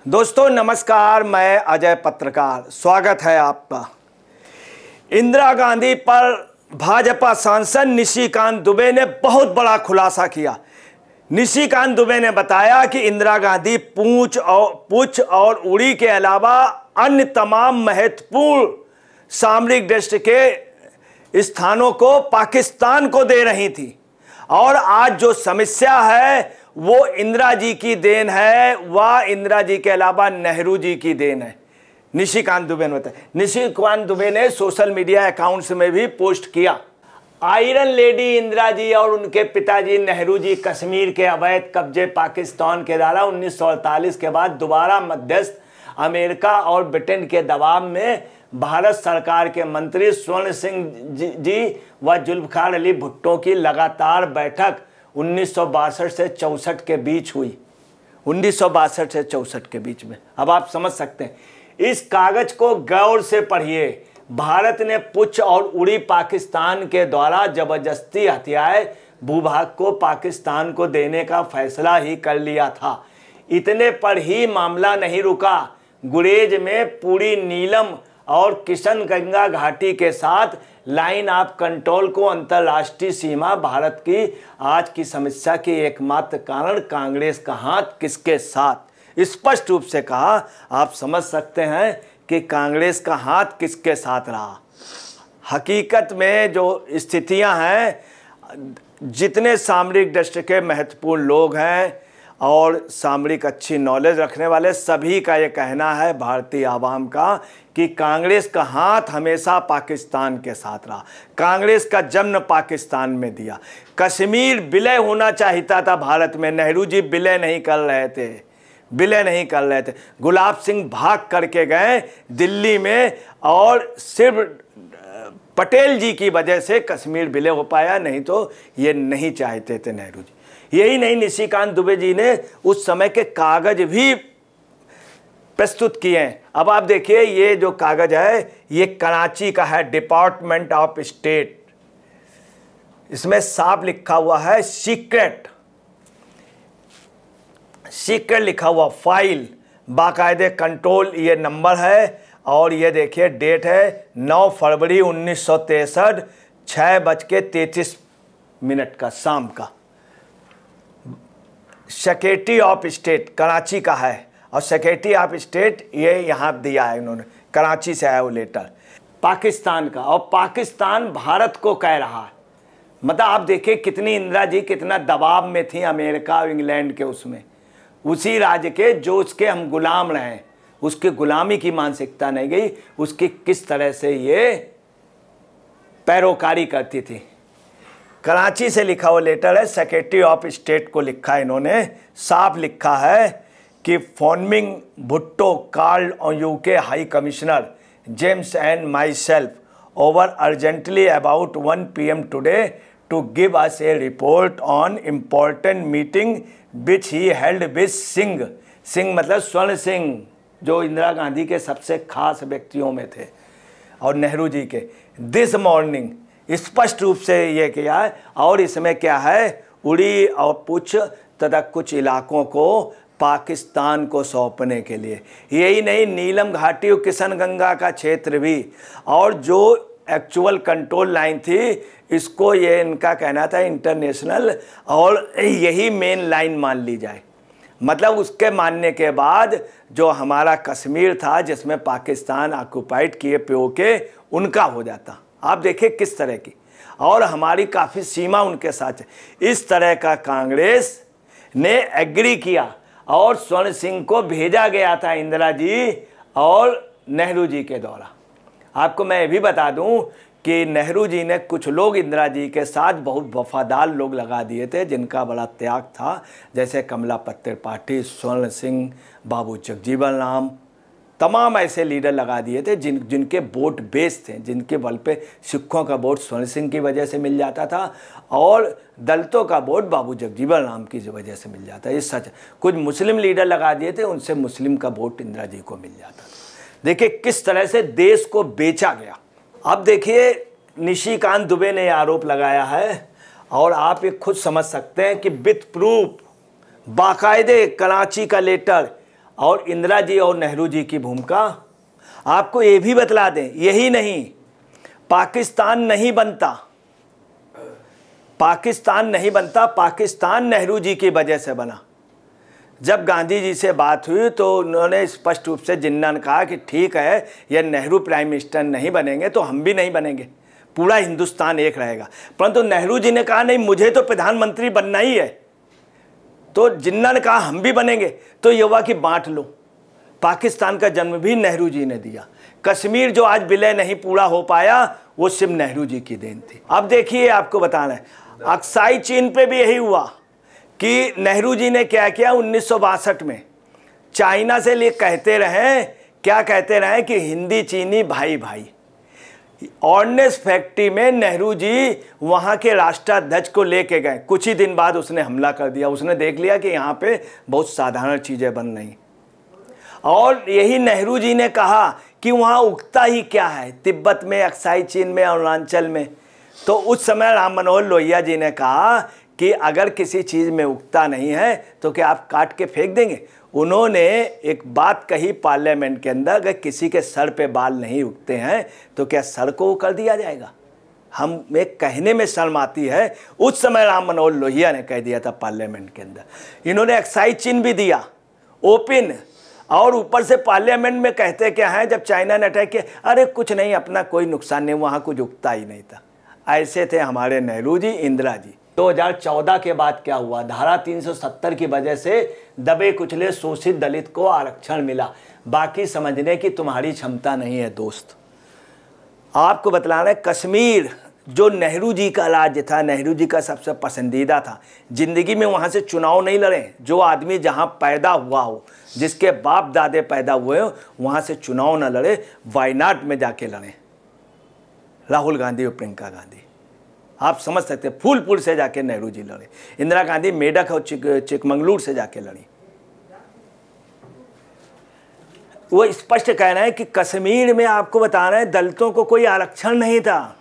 दोस्तों नमस्कार, मैं अजय पत्रकार, स्वागत है आपका। इंदिरा गांधी पर भाजपा सांसद निशिकांत दुबे ने बहुत बड़ा खुलासा किया। निशिकांत दुबे ने बताया कि इंदिरा गांधी पुंछ और उड़ी के अलावा अन्य तमाम महत्वपूर्ण सामरिक दृष्टि के स्थानों को पाकिस्तान को दे रही थी और आज जो समस्या है वो इंदिरा जी की देन है, वह इंदिरा जी के अलावा नेहरू जी की देन है। निशिकांत दुबे ने बताया। निशिकांत दुबे ने सोशल मीडिया अकाउंट्स में भी पोस्ट किया। आयरन लेडी इंदिरा जी और उनके पिताजी नेहरू जी कश्मीर के अवैध कब्जे पाकिस्तान के द्वारा 1948 के बाद दोबारा मध्यस्थ अमेरिका और ब्रिटेन के दबाव में भारत सरकार के मंत्री स्वर्ण सिंह जी व जुल्फकार अली भुट्टो की लगातार बैठक 1962 से 64 के बीच हुई। 1962 से 64 के बीच में। अब आप समझ सकते हैं। इस कागज को गौर से पढ़िए। भारत ने पुंछ और उड़ी पाकिस्तान के द्वारा जबरदस्ती हथियाए भूभाग को पाकिस्तान को देने का फैसला ही कर लिया था। इतने पर ही मामला नहीं रुका। गुरेज में पूरी नीलम और किशनगंगा घाटी के साथ लाइन ऑफ कंट्रोल को अंतर्राष्ट्रीय सीमा भारत की आज की समस्या की एकमात्र कारण कांग्रेस का हाथ किसके साथ, स्पष्ट रूप से कहा। आप समझ सकते हैं कि कांग्रेस का हाथ किसके साथ रहा। हकीकत में जो स्थितियां हैं, जितने सामरिक दृष्टि के महत्वपूर्ण लोग हैं और सामरिक अच्छी नॉलेज रखने वाले सभी का ये कहना है, भारतीय आवाम का, कि कांग्रेस का हाथ हमेशा पाकिस्तान के साथ रहा। कांग्रेस का जन्म पाकिस्तान में दिया। कश्मीर विलय होना चाहता था भारत में, नेहरू जी विलय नहीं कर रहे थे, विलय नहीं कर रहे थे। गुलाब सिंह भाग करके गए दिल्ली में और सिर्फ पटेल जी की वजह से कश्मीर विलय हो पाया, नहीं तो ये नहीं चाहते थे नेहरू जी। यही नहीं, निशिकांत दुबे जी ने उस समय के कागज भी प्रस्तुत किए हैं। अब आप देखिए, ये जो कागज है ये कराची का है, डिपार्टमेंट ऑफ स्टेट। इसमें साफ लिखा हुआ है सीक्रेट, सीक्रेट लिखा हुआ, फाइल, बाकायदे कंट्रोल ये नंबर है और ये देखिए डेट है 9 फरवरी 1963, 6:33 का शाम का। सेक्रेटरी ऑफ स्टेट कराची का है और सेक्रेटरी ऑफ स्टेट ये यहाँ दिया है इन्होंने, कराची से आया वो लेटर पाकिस्तान का। और पाकिस्तान भारत को कह रहा है। मतलब आप देखिए कितनी इंदिरा जी कितना दबाव में थी अमेरिका और इंग्लैंड के, उसमें उसी राज्य के जो उसके हम गुलाम रहे, उसकी गुलामी की मानसिकता नहीं गई, उसकी किस तरह से ये पैरोकारी करती थी। कराची से लिखा हुआ लेटर है, सेक्रेटरी ऑफ स्टेट को लिखा है इन्होंने। साफ लिखा है कि forming Bhutto called on UK high commissioner James and myself over urgently about 1 PM today to give us a report on important meeting which he held with Singh. Singh मतलब स्वर्ण सिंह, जो इंदिरा गांधी के सबसे खास व्यक्तियों में थे और नेहरू जी के। दिस मॉर्निंग स्पष्ट रूप से ये किया है। और इसमें क्या है, उड़ी और पुंछ तथा कुछ इलाकों को पाकिस्तान को सौंपने के लिए। यही नहीं, नीलम घाटी और किशनगंगा का क्षेत्र भी, और जो एक्चुअल कंट्रोल लाइन थी इसको ये इनका कहना था इंटरनेशनल, और यही मेन लाइन मान ली जाए। मतलब उसके मानने के बाद जो हमारा कश्मीर था जिसमें पाकिस्तान ऑक्युपाइड किए POK, उनका हो जाता। आप देखिए किस तरह की, और हमारी काफ़ी सीमा उनके साथ है। इस तरह का कांग्रेस ने एग्री किया और स्वर्ण सिंह को भेजा गया था इंदिरा जी और नेहरू जी के द्वारा। आपको मैं ये भी बता दूं कि नेहरू जी ने कुछ लोग इंदिरा जी के साथ बहुत वफादार लोग लगा दिए थे जिनका बड़ा त्याग था, जैसे कमलापत त्रिपाठी, स्वर्ण सिंह, बाबू जगजीवन राम, तमाम ऐसे लीडर लगा दिए थे जिनके वोट बेस थे, जिनके बल पे सिखों का वोट स्वर्ण सिंह की वजह से मिल जाता था और दलितों का वोट बाबू जगजीवन राम की वजह से मिल जाता है। ये सच। कुछ मुस्लिम लीडर लगा दिए थे, उनसे मुस्लिम का वोट इंदिरा जी को मिल जाता था। देखिए किस तरह से देश को बेचा गया। अब देखिए निशिकांत दुबे ने आरोप लगाया है और आप ये खुद समझ सकते हैं कि विथ प्रूफ बाकायदे कराची का लेटर और इंदिरा जी और नेहरू जी की भूमिका आपको ये भी बतला दें, यही नहीं, पाकिस्तान नहीं बनता, पाकिस्तान नहीं बनता, पाकिस्तान नेहरू जी की वजह से बना। जब गांधी जी से बात हुई तो उन्होंने स्पष्ट रूप से जिन्ना ने कहा कि ठीक है, ये नेहरू प्राइम मिनिस्टर नहीं बनेंगे तो हम भी नहीं बनेंगे, पूरा हिंदुस्तान एक रहेगा। परंतु नेहरू जी ने कहा नहीं, मुझे तो प्रधानमंत्री बनना ही है। तो जिन्ना ने कहा हम भी बनेंगे, तो युवा की बांट लो। पाकिस्तान का जन्म भी नेहरू जी ने दिया। कश्मीर जो आज विलय नहीं पूरा हो पाया, वो सिर्फ नेहरू जी की देन थी। अब देखिए, आपको बताना है, अक्साई चीन पे भी यही हुआ कि नेहरू जी ने क्या किया 1962 में, चाइना से लिए कहते रहे, क्या कहते रहे कि हिंदी चीनी भाई भाई। ऑर्डिनेंस फैक्ट्री में नेहरू जी वहाँ के राष्ट्राध्यक्ष को लेके गए, कुछ ही दिन बाद उसने हमला कर दिया। उसने देख लिया कि यहाँ पे बहुत साधारण चीज़ें बन रही, और यही नेहरू जी ने कहा कि वहाँ उगता ही क्या है, तिब्बत में, अक्साई चीन में, अरुणाचल में। तो उस समय राम मनोहर लोहिया जी ने कहा कि अगर किसी चीज़ में उगता नहीं है तो क्या आप काट के फेंक देंगे। उन्होंने एक बात कही पार्लियामेंट के अंदर, अगर किसी के सर पे बाल नहीं उगते हैं तो क्या सर को कर दिया जाएगा। हमें कहने में शर्म आती है, उस समय राम मनोहर लोहिया ने कह दिया था पार्लियामेंट के अंदर। इन्होंने एक्साइज चिन्ह भी दिया ओपन, और ऊपर से पार्लियामेंट में कहते क्या है, जब चाइना ने अटैक किया, अरे कुछ नहीं, अपना कोई नुकसान नहीं, वहाँ कुछ उगता ही नहीं था। ऐसे थे हमारे नेहरू जी, इंदिरा जी। 2014 के बाद क्या हुआ, धारा 370 की वजह से दबे कुचले शोषित दलित को आरक्षण मिला। बाकी समझने की तुम्हारी क्षमता नहीं है दोस्त। आपको बतलाना है, कश्मीर जो नेहरू जी का राज्य था, नेहरू जी का सबसे पसंदीदा था। जिंदगी में वहाँ से चुनाव नहीं लड़े। जो आदमी जहाँ पैदा हुआ हो, जिसके बाप दादे पैदा हुए हो, वहाँ से चुनाव न लड़े, वायनाड में जाके लड़े। राहुल गांधी और प्रियंका गांधी, आप समझ सकते हैं, फूलपुर से जाके नेहरू जी लड़े। इंदिरा गांधी मेडक और चिकमंगलुरु से जाके लड़ी। वो स्पष्ट कह रहे हैं कि कश्मीर में, आपको बता रहे हैं, दलितों को कोई आरक्षण नहीं था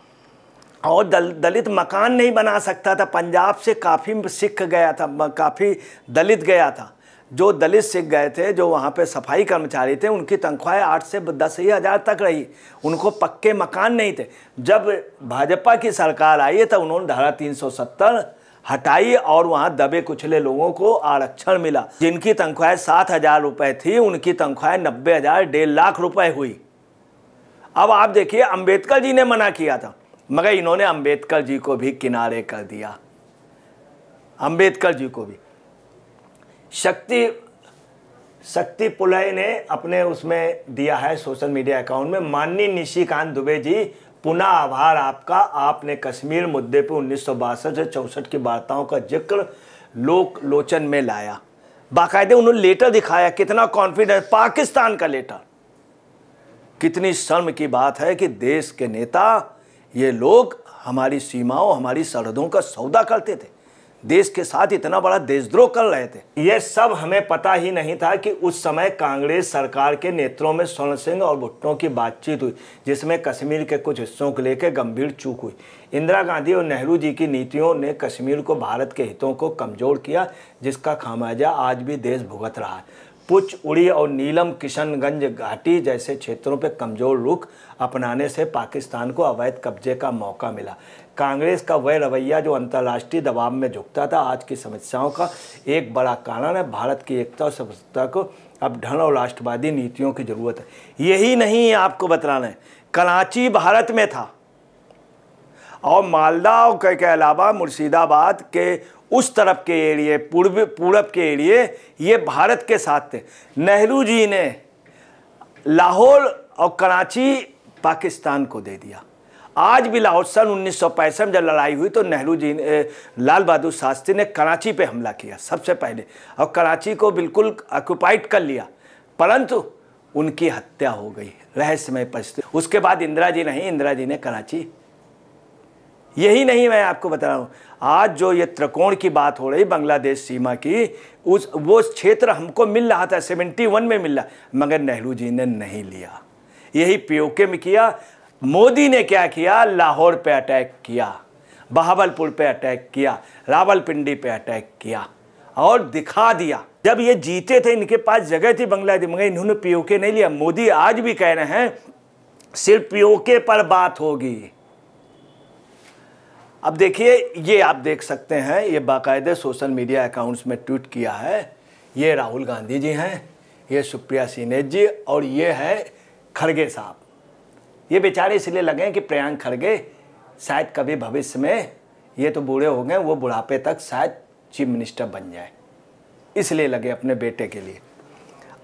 और दलित मकान नहीं बना सकता था। पंजाब से काफ़ी सिख गया था, काफ़ी दलित गया था। जो दलित सिख गए थे, जो वहाँ पे सफाई कर्मचारी थे, उनकी तनख्वाहें 8 से 10 हज़ार तक रही। उनको पक्के मकान नहीं थे। जब भाजपा की सरकार आई है तब उन्होंने धारा 370 हटाई और वहाँ दबे कुचले लोगों को आरक्षण मिला। जिनकी तनख्वाहें 7,000 रुपये थी, उनकी तनख्वाहें 90,000, 1.5 लाख रुपए हुई। अब आप देखिए, अंबेडकर जी ने मना किया था, मगर इन्होंने अंबेडकर जी को भी किनारे कर दिया। अंबेडकर जी को भी शक्ति पुलय ने अपने उसमें दिया है सोशल मीडिया अकाउंट में, माननीय निशिकांत दुबे जी, पुनः आभार आपका, आपने कश्मीर मुद्दे पर 1962 से 64 की वार्ताओं का जिक्र लोक लोचन में लाया। बाकायदे उन्होंने लेटर दिखाया, कितना कॉन्फिडेंस, पाकिस्तान का लेटर। कितनी शर्म की बात है कि देश के नेता, ये लोग हमारी सीमाओं, हमारी सरहदों का सौदा करते थे, देश के साथ इतना बड़ा देशद्रोह कर रहे थे। यह सब हमें पता ही नहीं था कि उस समय कांग्रेस सरकार के नेताओं में स्वर्ण सिंह और भुट्टो की बातचीत हुई, जिसमें कश्मीर के कुछ हिस्सों को लेकर गंभीर चूक हुई। इंदिरा गांधी और नेहरू जी की नीतियों ने कश्मीर को, भारत के हितों को कमजोर किया, जिसका खामियाजा आज भी देश भुगत रहा है। पुंछ, उड़ी और नीलम किशनगंज घाटी जैसे क्षेत्रों पर कमजोर रुख अपनाने से पाकिस्तान को अवैध कब्जे का मौका मिला। कांग्रेस का वह रवैया जो अंतर्राष्ट्रीय दबाव में झुकता था, आज की समस्याओं का एक बड़ा कारण है। भारत की एकता और समृद्धता को अब ढल और राष्ट्रवादी नीतियों की जरूरत है। यही नहीं, आपको बताना है, कराची भारत में था और मालदा के अलावा मुर्शिदाबाद के उस तरफ के एरिए, पूरब के एरिए, ये भारत के साथ थे। नेहरू जी ने लाहौर और कराची पाकिस्तान को दे दिया। आज भी लाहौर, सन 1965 जब लड़ाई हुई तो नेहरू जी ने, लाल बहादुर शास्त्री ने कराची पे हमला किया सबसे पहले और कराची को बिल्कुल ऑक्युपाइड कर लिया, परंतु उनकी हत्या हो गई रहस्यमय परिस्थिति। उसके बाद इंदिरा जी नहीं, इंदिरा जी ने कराची। यही नहीं, मैं आपको बता रहा हूँ, आज जो ये त्रिकोण की बात हो रही बांग्लादेश सीमा की, वो क्षेत्र हमको मिल रहा था, 71 में मिल रहा, मगर नेहरू जी ने नहीं लिया। यही पीओके में किया। मोदी ने क्या किया, लाहौर पे अटैक किया, बहावलपुर पे अटैक किया, रावलपिंडी पे अटैक किया और दिखा दिया जब ये जीते थे इनके पास जगह थी बांग्लादेश में, इन्होंने पीओके नहीं लिया। मोदी आज भी कह रहे हैं सिर्फ पीओके पर बात होगी। अब देखिए, ये आप देख सकते हैं, ये बाकायदे सोशल मीडिया अकाउंट्स में ट्वीट किया है। ये राहुल गांधी जी हैं, ये सुप्रिया सिन्हा जी, और ये है खड़गे साहब। ये बेचारे इसलिए लगे हैं कि प्रियंक खड़गे शायद कभी भविष्य में, ये तो बूढ़े हो गए, वो बुढ़ापे तक शायद चीफ मिनिस्टर बन जाए, इसलिए लगे अपने बेटे के लिए।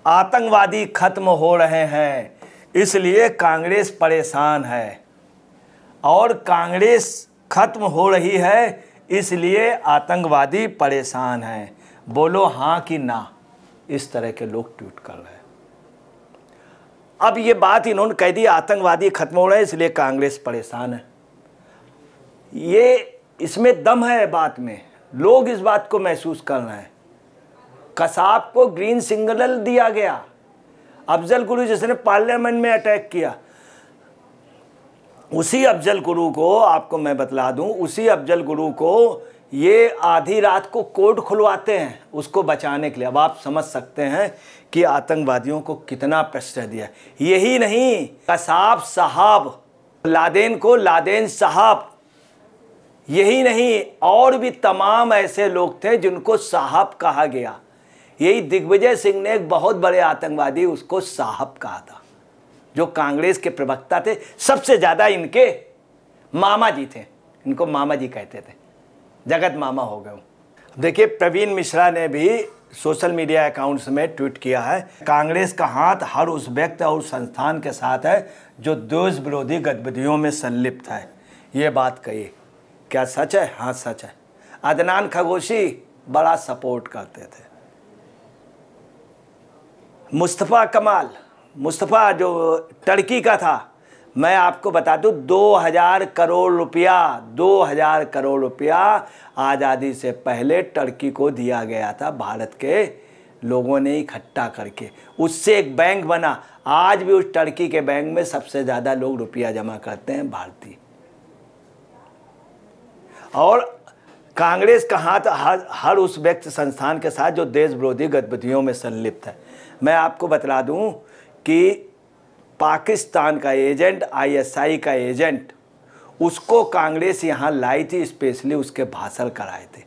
आतंकवादी खत्म हो रहे हैं इसलिए कांग्रेस परेशान है, और कांग्रेस खत्म हो रही है इसलिए आतंकवादी परेशान हैं। बोलो हाँ कि ना, इस तरह के लोग ट्वीट कर रहे हैं। अब ये बात इन्होंने कह दी, आतंकवादी खत्म हो रहे हैं इसलिए कांग्रेस परेशान है। ये इसमें दम है बात में, लोग इस बात को महसूस कर रहे हैं। कसाब को ग्रीन सिग्नल दिया गया, अफजल गुरु जिसने पार्लियामेंट में अटैक किया, उसी अफजल गुरु को, आपको मैं बतला दूं, उसी अफजल गुरु को ये आधी रात को कोर्ट खुलवाते हैं उसको बचाने के लिए। अब आप समझ सकते हैं कि आतंकवादियों को कितना प्रेशर दिया। यही नहीं, कसाब साहब, लादेन को लादेन साहब, यही नहीं, और भी तमाम ऐसे लोग थे जिनको साहब कहा गया। यही दिग्विजय सिंह ने, एक बहुत बड़े आतंकवादी, उसको साहब कहा था, जो कांग्रेस के प्रवक्ता थे। सबसे ज़्यादा इनके मामा जी थे, इनको मामा जी कहते थे, जगत मामा हो गए। देखिए, प्रवीण मिश्रा ने भी सोशल मीडिया अकाउंट्स में ट्वीट किया है, कांग्रेस का हाथ हर उस व्यक्ति और संस्थान के साथ है जो देश विरोधी गतिविधियों में संलिप्त है। ये बात कही, क्या सच है? हाँ सच है। अदनान खगोशी बड़ा सपोर्ट करते थे। मुस्तफ़ा कमाल, मुस्तफ़ा जो टर्की का था, मैं आपको बता दूं 2000 करोड़ रुपया, 2000 करोड़ रुपया आज़ादी से पहले टर्की को दिया गया था, भारत के लोगों ने इकट्ठा करके। उससे एक बैंक बना। आज भी उस टर्की के बैंक में सबसे ज़्यादा लोग रुपया जमा करते हैं भारतीय। और कांग्रेस का हाथ हर उस व्यक्ति संस्थान के साथ जो देश विरोधी गतिविधियों में संलिप्त है। मैं आपको बतला दूं कि पाकिस्तान का एजेंट, आईएसआई का एजेंट, उसको कांग्रेस यहाँ लाई थी, स्पेशली उसके भाषण कराए थे,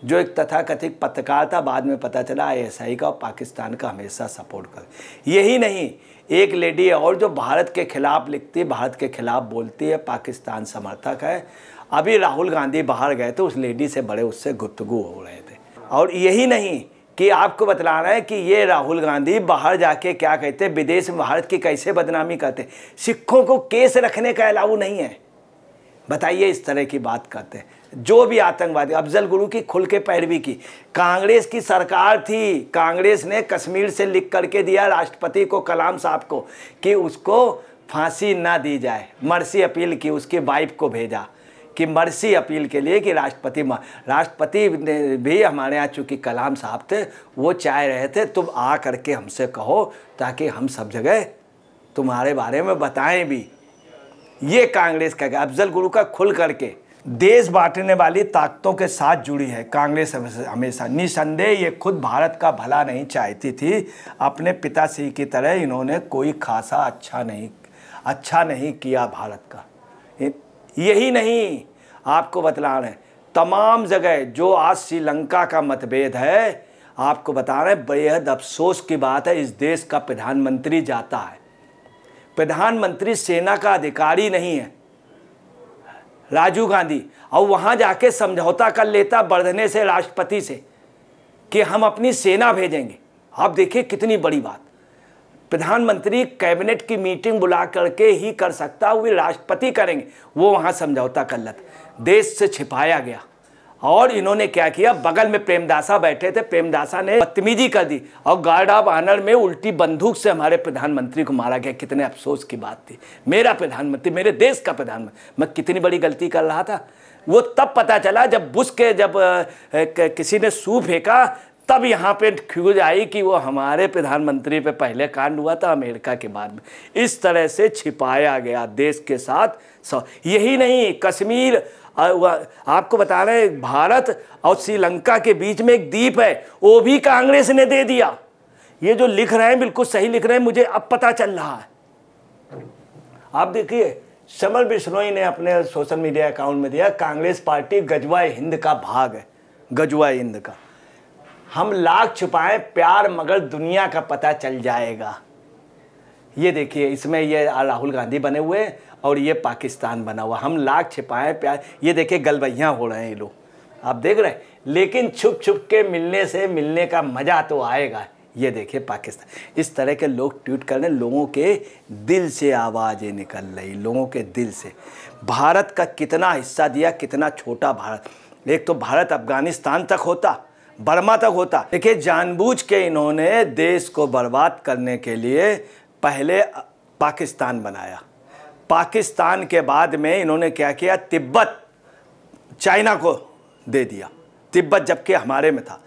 जो एक तथाकथित पत्रकार था। बाद में पता चला आईएसआई का और पाकिस्तान का हमेशा सपोर्ट कर। यही नहीं, एक लेडी है और जो भारत के खिलाफ लिखती है, भारत के खिलाफ बोलती है, पाकिस्तान समर्थक है। अभी राहुल गांधी बाहर गए तो उस लेडी से बड़े उससे गुफ्तगू हो रहे थे। और यही नहीं कि आपको बतलाना है कि ये राहुल गांधी बाहर जाके क्या कहते, विदेश में भारत की कैसे बदनामी करते, सिखों को केस रखने का अलाउ नहीं है। बताइए, इस तरह की बात करते हैं। जो भी आतंकवादी, अफजल गुरु की खुल के पैरवी की। कांग्रेस की सरकार थी, कांग्रेस ने कश्मीर से लिख करके दिया राष्ट्रपति को, कलाम साहब को, कि उसको फांसी ना दी जाए। मर्सी अपील की, उसकी वाइफ को भेजा कि मर्सी अपील के लिए कि राष्ट्रपति ने भी हमारे यहाँ, चूँकि कलाम साहब थे, वो चाह रहे थे तुम आ करके हमसे कहो ताकि हम सब जगह तुम्हारे बारे में बताएं भी। ये कांग्रेस का, अफजल गुरु का खुल करके देश बांटने वाली ताकतों के साथ जुड़ी है कांग्रेस हमेशा। निसंदेह ये खुद भारत का भला नहीं चाहती थी। अपने पिताश्री की तरह इन्होंने कोई खासा अच्छा नहीं किया भारत का। यही नहीं, आपको बतला रहे हैं, तमाम जगह जो आज श्रीलंका का मतभेद है, आपको बता रहे हैं, बेहद अफसोस की बात है, इस देश का प्रधानमंत्री जाता है। प्रधानमंत्री सेना का अधिकारी नहीं है, राजीव गांधी, और वहाँ जाके समझौता कर लेता बर्धने से, राष्ट्रपति से, कि हम अपनी सेना भेजेंगे। आप देखिए कितनी बड़ी बात। प्रधानमंत्री कैबिनेट की मीटिंग बुला करके ही कर सकता, वो राष्ट्रपति करेंगे, वो वहाँ समझौता कर लेते। देश से छिपाया गया। और इन्होंने क्या किया, बगल में प्रेमदासा बैठे थे, प्रेमदासा ने बदतमीजी कर दी और गार्ड ऑफ ऑनर में उल्टी बंदूक से हमारे प्रधानमंत्री को मारा गया। कितने अफसोस की बात थी। मेरा प्रधानमंत्री, मेरे देश का प्रधानमंत्री, मैं कितनी बड़ी गलती कर रहा था। वो तब पता चला जब बुश के किसी ने सू फेंका, तब यहाँ पे ख्यूज आई कि वो हमारे प्रधानमंत्री पे पहले कांड हुआ था, अमेरिका के बाद में। इस तरह से छिपाया गया देश के साथ। यही नहीं, कश्मीर आपको बता रहे हैं, भारत और श्रीलंका के बीच में एक द्वीप है, वो भी कांग्रेस ने दे दिया। ये जो लिख रहे हैं बिल्कुल सही लिख रहे हैं, मुझे अब पता चल रहा है। आप देखिए, समर बिश्नोई ने अपने सोशल मीडिया अकाउंट में दिया, कांग्रेस पार्टी गजवा हिंद का भाग है, गजवा हिंद का। हम लाख छुपाएं प्यार मगर दुनिया का पता चल जाएगा। ये देखिए, इसमें ये राहुल गांधी बने हुए हैं और ये पाकिस्तान बना हुआ। हम लाख छिपाएं प्यार, ये देखिए गलबैयाँ हो रहे हैं ये लोग, आप देख रहे हैं। लेकिन छुप छुप के मिलने से मिलने का मज़ा तो आएगा। ये देखिए पाकिस्तान, इस तरह के लोग ट्वीट कर रहे हैं, लोगों के दिल से आवाज़ें निकल रही, लोगों के दिल से। भारत का कितना हिस्सा दिया, कितना छोटा भारत। एक तो भारत अफगानिस्तान तक होता, बर्मा तक होता। देखिए, जानबूझ के इन्होंने देश को बर्बाद करने के लिए पहले पाकिस्तान बनाया। पाकिस्तान के बाद में इन्होंने क्या किया, तिब्बत चाइना को दे दिया, तिब्बत जबकि हमारे में था।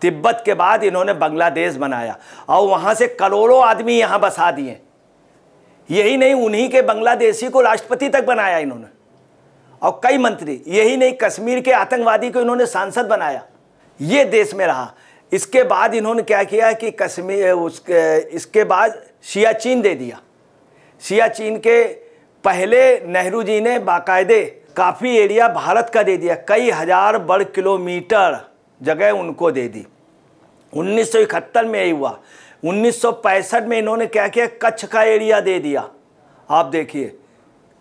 तिब्बत के बाद इन्होंने बांग्लादेश बनाया और वहाँ से करोड़ों आदमी यहाँ बसा दिए। यही नहीं, उन्हीं के बांग्लादेशी को राष्ट्रपति तक बनाया इन्होंने, और कई मंत्री। यही नहीं, कश्मीर के आतंकवादी को इन्होंने सांसद बनाया। ये देश में रहा। इसके बाद इन्होंने क्या किया कि इसके बाद सियाचिन दे दिया। सियाचिन के पहले नेहरू जी ने बाकायदे काफ़ी एरिया भारत का दे दिया, कई हजार वर्ग किलोमीटर जगह उनको दे दी। 1971 में यही हुआ। 1965 में इन्होंने क्या किया, कच्छ का एरिया दे दिया। आप देखिए,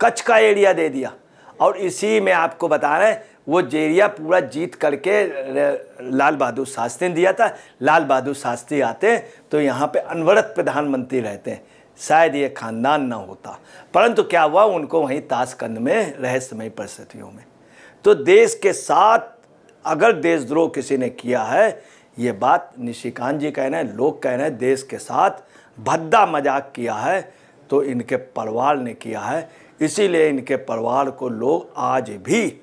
कच्छ का एरिया दे दिया। और इसी में आपको बता रहे हैं, वो एरिया पूरा जीत करके लाल बहादुर शास्त्री ने दिया था। लाल बहादुर शास्त्री आते तो यहाँ पे अनवरत प्रधानमंत्री रहते हैं, शायद ये खानदान ना होता। परंतु क्या हुआ, उनको वहीं ताशकंद में रहस्यमय परिस्थितियों में। तो देश के साथ अगर देशद्रोह किसी ने किया है, ये बात निशिकांत जी कह रहे हैं, लोग कह रहे हैं देश के साथ भद्दा मजाक किया है, तो इनके परिवार ने किया है। इसीलिए इनके परिवार को लोग आज भी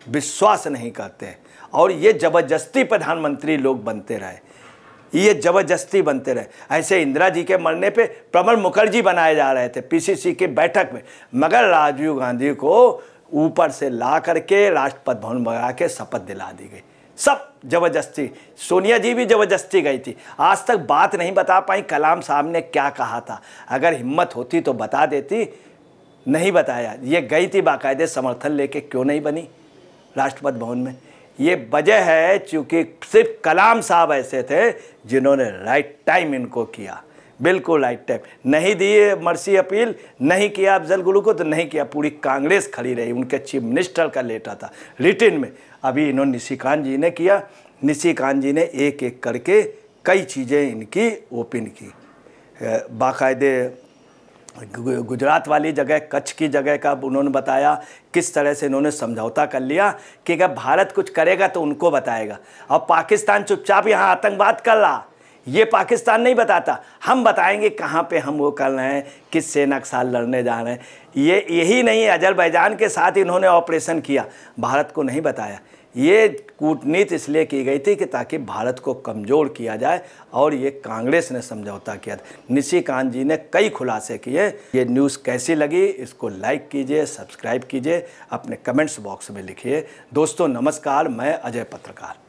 विश्वास नहीं करते हैं। और ये ज़बरदस्ती प्रधानमंत्री लोग बनते रहे, ये ज़बरदस्ती बनते रहे। ऐसे इंदिरा जी के मरने पे प्रणब मुखर्जी बनाए जा रहे थे पीसीसी की बैठक में, मगर राजीव गांधी को ऊपर से ला करके राष्ट्रपति भवन मंगा के शपथ दिला दी गई। सब ज़बरदस्ती। सोनिया जी भी ज़बरदस्ती गई थी। आज तक बात नहीं बता पाई कलाम साहब ने क्या कहा था। अगर हिम्मत होती तो बता देती, नहीं बताया। ये गई थी बाकायदे समर्थन लेके, क्यों नहीं बनी राष्ट्रपति भवन में। ये वजह है क्योंकि सिर्फ कलाम साहब ऐसे थे जिन्होंने राइट टाइम इनको किया, बिल्कुल राइट टाइम। नहीं दिए मर्सी अपील, नहीं किया अफजल गुरु को, तो नहीं किया। पूरी कांग्रेस खड़ी रही, उनके चीफ मिनिस्टर का लेटर था रिटन में। अभी इन्होंने निशिकांत जी ने किया। निशिकांत जी ने एक एक करके कई चीज़ें इनकी ओपन की। बाकायदे गुजरात वाली जगह, कच्छ की जगह का उन्होंने बताया, किस तरह से इन्होंने समझौता कर लिया कि अगर भारत कुछ करेगा तो उनको बताएगा। और पाकिस्तान चुपचाप यहाँ आतंकवाद कर रहा, ये पाकिस्तान नहीं बताता, हम बताएंगे कहाँ पे हम वो कर रहे हैं, किस सेना के साथ लड़ने जा रहे हैं। ये यही नहीं, अजरबैजान के साथ इन्होंने ऑपरेशन किया, भारत को नहीं बताया। ये कूटनीति इसलिए की गई थी कि ताकि भारत को कमज़ोर किया जाए, और ये कांग्रेस ने समझौता किया था। निशिकांत जी ने कई खुलासे किए। ये न्यूज़ कैसी लगी, इसको लाइक कीजिए, सब्सक्राइब कीजिए, अपने कमेंट्स बॉक्स में लिखिए। दोस्तों नमस्कार, मैं अजय पत्रकार।